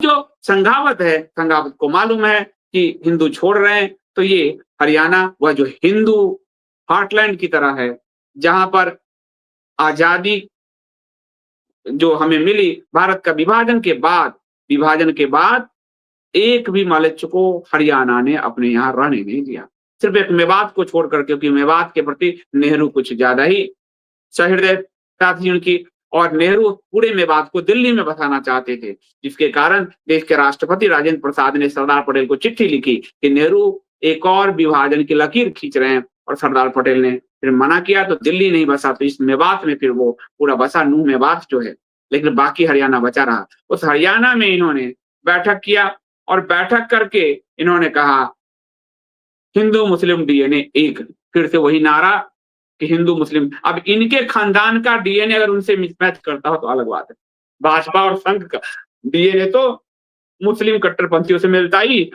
जो संघावत है, संघावत को मालूम है कि हिंदू छोड़ रहे हैं, तो ये हरियाणा वह जो हिंदू हार्टलैंड की तरह है, जहाँ पर आज़ादी जो हमें मिली भारत का विभाजन के बाद एक भी मलच को हरियाणा ने अपने यहाँ रहने नहीं दिया। सिर्फ एक मेवात को छोड़कर, क्योंकि मेवात के प्रति नेहरू कुछ ज़्यादा ही सहृदयता थी उनकी, और नेहरू पूरे मेवात को दिल्ली में बसाना चाहते थे, जिसके कारण देश के राष्ट्रपति राजेंद्र प्रसाद ने सरदार पटेल को चिट्ठी लिखी कि नेहरू एक और विभाजन की लकीर खींच रहे हैं, और सरदार पटेल ने फिर मना किया, तो दिल्ली नहीं बसा, तो इस मेवात में फिर वो पूरा बसा, नूह मेवात जो है, लेकिन बाकी हरियाणा बचा रहा। उस हरियाणा में इन्होंने बैठक किया, और बैठक करके इन्होंने कहा हिंदू मुस्लिम डीएनए एक, फिर से वही नारा कि हिंदू मुस्लिम। अब इनके खानदान का डीएनए अगर उनसे मिसमैच करता हो तो अलग बात है। भाजपा और संघ का डीएनए तो मुस्लिम कट्टरपंथियों से मिलता ही,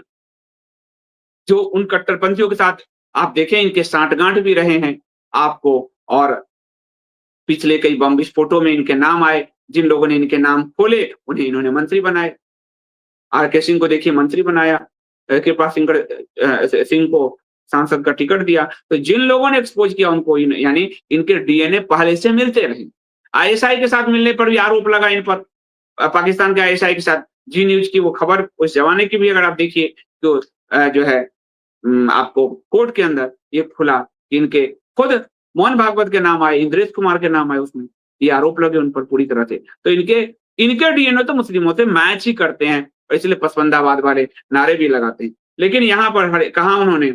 जो उन कट्टरपंथियों के साथ आप देखें इनके साठगांठ भी रहे हैं आपको, और पिछले कई बम विस्फोटों में इनके नाम आए, जिन लोगों ने इनके नाम खोले उन्हें इन्होंने मंत्री बनाए। आर.के. सिंह को देखिए मंत्री बनाया, कृपा सिंह को सांसद का टिकट दिया। तो जिन लोगों ने एक्सपोज किया उनको यानी इनके डीएनए पहले से मिलते रहे। आईएसआई के साथ मिलने पर भी आरोप लगा इन पर, पाकिस्तान के आईएसआई के साथ। जी न्यूज की वो खबर उस जमाने की भी अगर आप देखिए तो जो है आपको कोर्ट के अंदर ये खुला कि इनके खुद मोहन भागवत के नाम आए, इंद्रेश कुमार के नाम आए, उसमें ये आरोप लगे उन पर पूरी तरह से। तो इनके डीएनए तो मुस्लिमों से मैच ही करते हैं, और इसलिए पसमंदाबाद वाले नारे भी लगाते हैं। लेकिन यहाँ पर कहा उन्होंने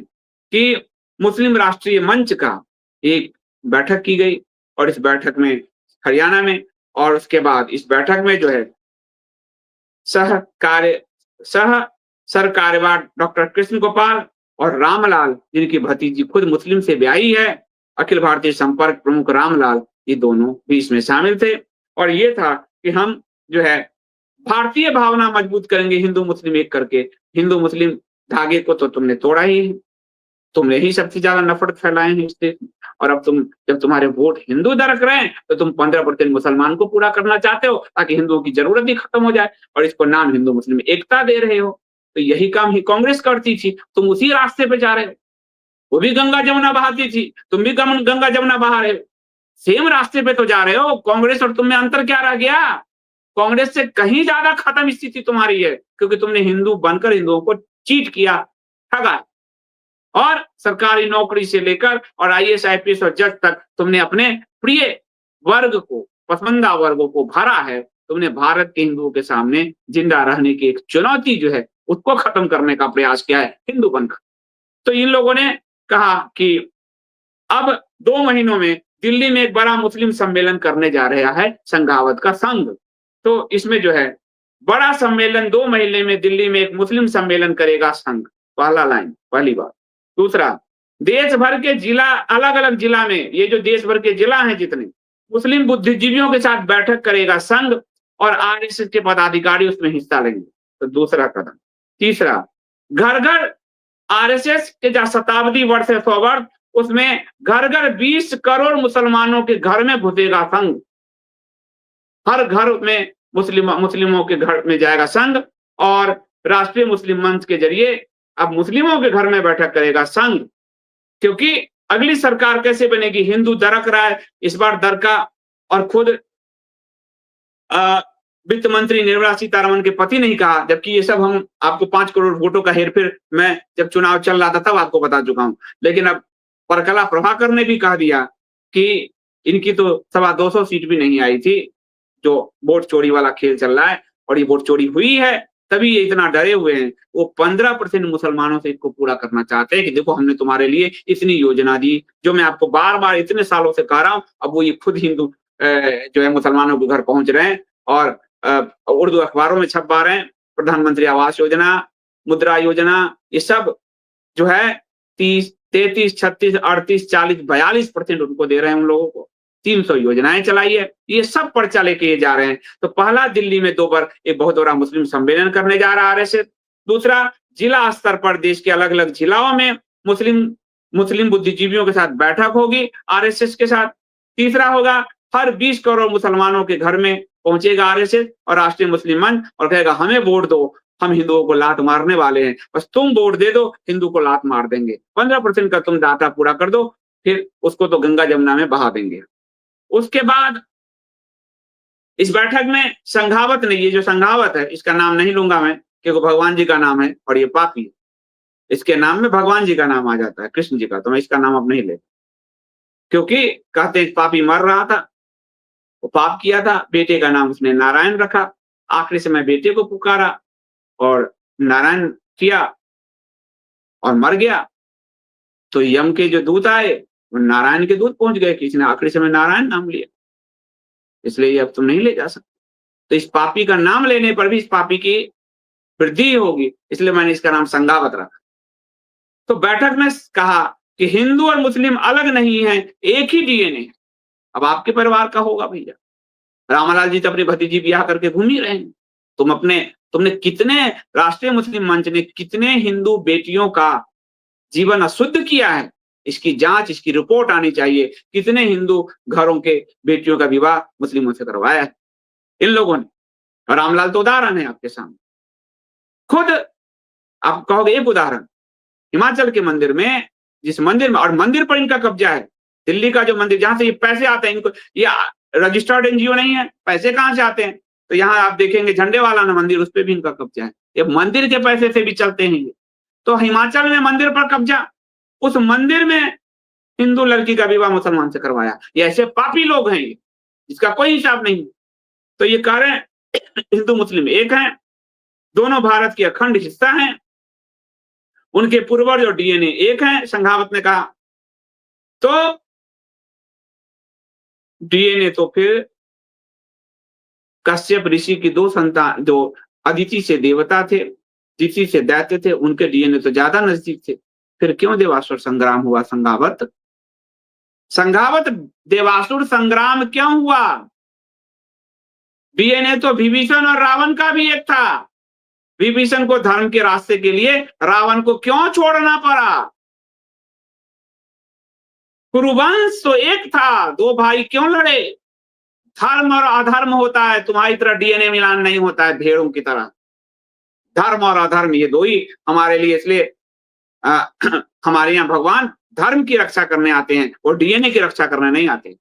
कि मुस्लिम राष्ट्रीय मंच का एक बैठक की गई, और इस बैठक में हरियाणा में, और उसके बाद इस बैठक में जो है सह सर कार्यवाह डॉक्टर कृष्ण गोपाल और रामलाल, जिनकी भतीजी खुद मुस्लिम से ब्याही है, अखिल भारतीय संपर्क प्रमुख रामलाल, ये दोनों भी इसमें शामिल थे। और ये था कि हम जो है भारतीय भावना मजबूत करेंगे हिंदू मुस्लिम एक करके। हिंदू मुस्लिम धागे को तो तुमने तोड़ा ही है, तुमने ही सबसे ज्यादा नफरत फैलाए हैं इस देश में, और अब जब तुम्हारे वोट हिंदू दरक रहे हैं तो तुम 15% मुसलमान को पूरा करना चाहते हो ताकि हिंदुओं की जरूरत ही खत्म हो जाए, और इसको नाम हिंदू मुस्लिम एकता दे रहे हो। तो यही काम ही कांग्रेस करती थी, तुम उसी रास्ते पे जा रहे हो। वो भी गंगा जमुना बहाती थी, तुम भी गंगा जमुना बहा रहे हो, सेम रास्ते पे तो जा रहे हो। कांग्रेस और तुम में अंतर क्या रह गया? कांग्रेस से कहीं ज्यादा खत्म स्थिति तुम्हारी है, क्योंकि तुमने हिंदू बनकर हिंदुओं को चीट किया, ठगा, और सरकारी नौकरी से लेकर और आईएएस आईपीएस और जज तक तुमने अपने प्रिय वर्ग को, पसंदीदा वर्गों को भरा है। तुमने भारत के हिंदुओं के सामने जिंदा रहने की एक चुनौती जो है उसको खत्म करने का प्रयास किया है हिंदू बनकर। तो इन लोगों ने कहा कि अब 2 महीनों में दिल्ली में एक बड़ा मुस्लिम सम्मेलन करने जा रहा है संघावत का संघ। तो इसमें जो है बड़ा सम्मेलन 2 महीने में दिल्ली में एक मुस्लिम सम्मेलन करेगा संघ, पहला लाइन, पहली बात। दूसरा, देश भर के जिला, अलग अलग जिला में, ये जो देश भर के जिला हैं जितने, मुस्लिम बुद्धिजीवियों के साथ बैठक करेगा संघ, और आरएसएस के पदाधिकारी उसमें हिस्सा लेंगे। तो दूसरा कदम। तीसरा, घर घर आरएसएस के जो शताब्दी वर्ष है, 100 वर्ष, उसमें घर घर 20 करोड़ मुसलमानों के घर में घुसेगा संघ। हर घर में मुस्लिमों के घर में जाएगा संघ, और राष्ट्रीय मुस्लिम मंच के जरिए अब मुस्लिमों के घर में बैठक करेगा संघ। क्योंकि अगली सरकार कैसे बनेगी? हिंदू दरक रहा है इस बार दरका, और खुद वित्त मंत्री निर्मला सीतारमण के पति नहीं कहा, जबकि ये सब हम आपको 5 करोड़ वोटों का हेरफेर मैं जब चुनाव चल रहा था तब आपको बता चुका हूं। लेकिन अब परकला प्रभाकर ने भी कह दिया कि इनकी तो 225 सीट भी नहीं आई थी, जो वोट चोरी वाला खेल चल रहा है, और ये वोट चोरी हुई है तभी ये इतना डरे हुए हैं। वो 15% मुसलमानों से इसको पूरा करना चाहते हैं कि देखो हमने तुम्हारे लिए इतनी योजना दी, जो मैं आपको बार बार इतने सालों से कह रहा हूं। अब वो ये खुद हिंदू जो है मुसलमानों के घर पहुंच रहे हैं, और उर्दू अखबारों में छपवा रहे हैं। प्रधानमंत्री आवास योजना, मुद्रा योजना, ये सब जो है 30, 33, 36, 38, 40, 42% उनको दे रहे हैं उन लोगों को। 300 योजनाएं चलाई है, ये सब पर्चा लेके ये जा रहे हैं। तो पहला, दिल्ली में 2 बार एक बहुत बड़ा मुस्लिम सम्मेलन करने जा रहा है आरएसएस। दूसरा, जिला स्तर पर देश के अलग अलग जिलाओं में मुस्लिम बुद्धिजीवियों के साथ बैठक होगी आरएसएस के साथ। तीसरा होगा हर 20 करोड़ मुसलमानों के घर में पहुंचेगा आरएसएस और राष्ट्रीय मुस्लिम मंच और कहेगा हमें वोट दो, हम हिंदुओं को लात मारने वाले हैं, बस तुम वोट दे दो, हिंदू को लात मार देंगे। 15% का तुम डाटा पूरा कर दो, फिर उसको तो गंगा जमुना में बहा देंगे। उसके बाद इस बैठक में संघावत ने, ये जो संघावत है इसका नाम नहीं लूंगा मैं क्योंकि भगवान जी का नाम है और ये पापी है, इसके नाम में भगवान जी का नाम आ जाता है, कृष्ण जी का, तो मैं इसका नाम अब नहीं ले, क्योंकि कहते हैं पापी मर रहा था, वो पाप किया था, बेटे का नाम उसने नारायण रखा, आखिरी समय बेटे को पुकारा और नारायण किया और मर गया। तो यम के जो दूत आए वो नारायण के दूत पहुंच गए कि इसने आखिरी समय नारायण नाम लिया, इसलिए ये अब तुम नहीं ले जा सकते। तो इस पापी का नाम लेने पर भी इस पापी की वृद्धि होगी, इसलिए मैंने इसका नाम संघावत रखा। तो बैठक में कहा कि हिंदू और मुस्लिम अलग नहीं है, एक ही डीएनए है। अब आपके परिवार का होगा भैया, रामालाल जी तो अपनी भतीजी ब्याह करके घूम ही रहे हैं, तुमने कितने, राष्ट्रीय मुस्लिम मंच ने कितने हिंदू बेटियों का जीवन अशुद्ध किया है, इसकी जांच, इसकी रिपोर्ट आनी चाहिए। कितने हिंदू घरों के बेटियों का विवाह मुस्लिमों से करवाया है इन लोगों ने, और रामलाल तो उदाहरण है आपके सामने। खुद आप कहोगे एक उदाहरण, हिमाचल के मंदिर में, जिस मंदिर में, और मंदिर पर इनका कब्जा है, दिल्ली का जो मंदिर जहां से ये पैसे आते हैं, इनको ये रजिस्टर्ड एनजीओ नहीं है, पैसे कहां से आते हैं? तो यहाँ आप देखेंगे झंडे वाला ना मंदिर, उस पर भी इनका कब्जा है, ये मंदिर के पैसे से भी चलते हैं ये। तो हिमाचल में मंदिर पर कब्जा, उस मंदिर में हिंदू लड़की का विवाह मुसलमान से करवाया, ये ऐसे पापी लोग हैं ये, इसका कोई हिसाब नहीं। तो ये कह रहे हैं हिंदू मुस्लिम एक हैं, दोनों भारत के अखंड हिस्सा हैं, उनके पूर्वज और डीएनए एक हैं, संघावत ने कहा। तो डीएनए तो फिर कश्यप ऋषि की दो संतान, जो अदिति से देवता थे, दिति से दैत्य थे, उनके डीएनए तो ज्यादा नजदीक थे, फिर क्यों देवासुर संग्राम हुआ? संघावत देवासुर संग्राम क्यों हुआ? डीएनए तो विभीषण और रावण का भी एक था, विभीषण को धर्म के रास्ते के लिए रावण को क्यों छोड़ना पड़ा? कुरुवंश तो एक था, दो भाई क्यों लड़े? धर्म और अधर्म होता है, तुम्हारी तरह डीएनए मिलान नहीं होता है भेड़ों की तरह। धर्म और अधर्म ये दो ही हमारे लिए, इसलिए हमारे यहाँ भगवान धर्म की रक्षा करने आते हैं और डीएनए की रक्षा करने नहीं आते।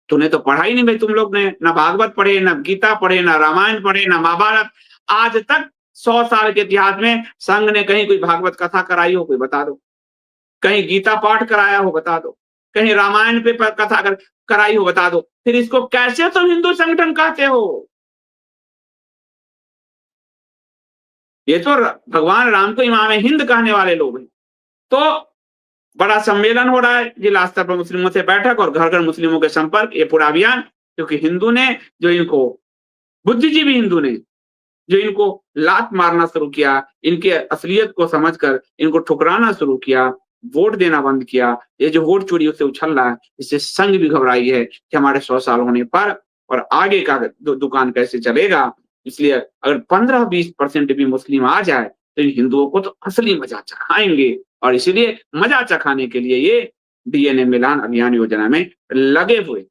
तूने तो पढ़ा ही नहीं भाई, तुम लोग ने ना भागवत पढ़े, ना गीता पढ़े, ना रामायण पढ़े, ना महाभारत। आज तक 100 साल के इतिहास में संघ ने कहीं कोई भागवत कथा कराई हो, कोई बता दो। कहीं गीता पाठ कराया हो, बता दो। कहीं रामायण पे कथा कराई हो, बता दो। फिर इसको कैसे तुम हिंदू संगठन कहते हो? ये तो भगवान राम को इमाम हिंद कहने वाले लोग हैं। तो बड़ा सम्मेलन हो रहा है, जिला स्तर पर मुस्लिमों से बैठक और घर घर मुस्लिमों के संपर्क, ये पूरा अभियान, क्योंकि हिंदू ने जो इनको, बुद्धिजीवी हिंदू ने जो इनको लात मारना शुरू किया, इनके असलियत को समझकर इनको ठुकराना शुरू किया, वोट देना बंद किया, ये जो वोट चोरी उससे उछल रहा है, इससे संघ भी घबराई है कि हमारे 100 साल होने पर और आगे का दुकान कैसे चलेगा। इसलिए अगर 15-20% भी मुस्लिम आ जाए तो इन हिंदुओं को तो असली मजा चखाएंगे, और इसीलिए मजा चखाने के लिए ये डीएनए मिलान अभियान योजना में लगे हुए।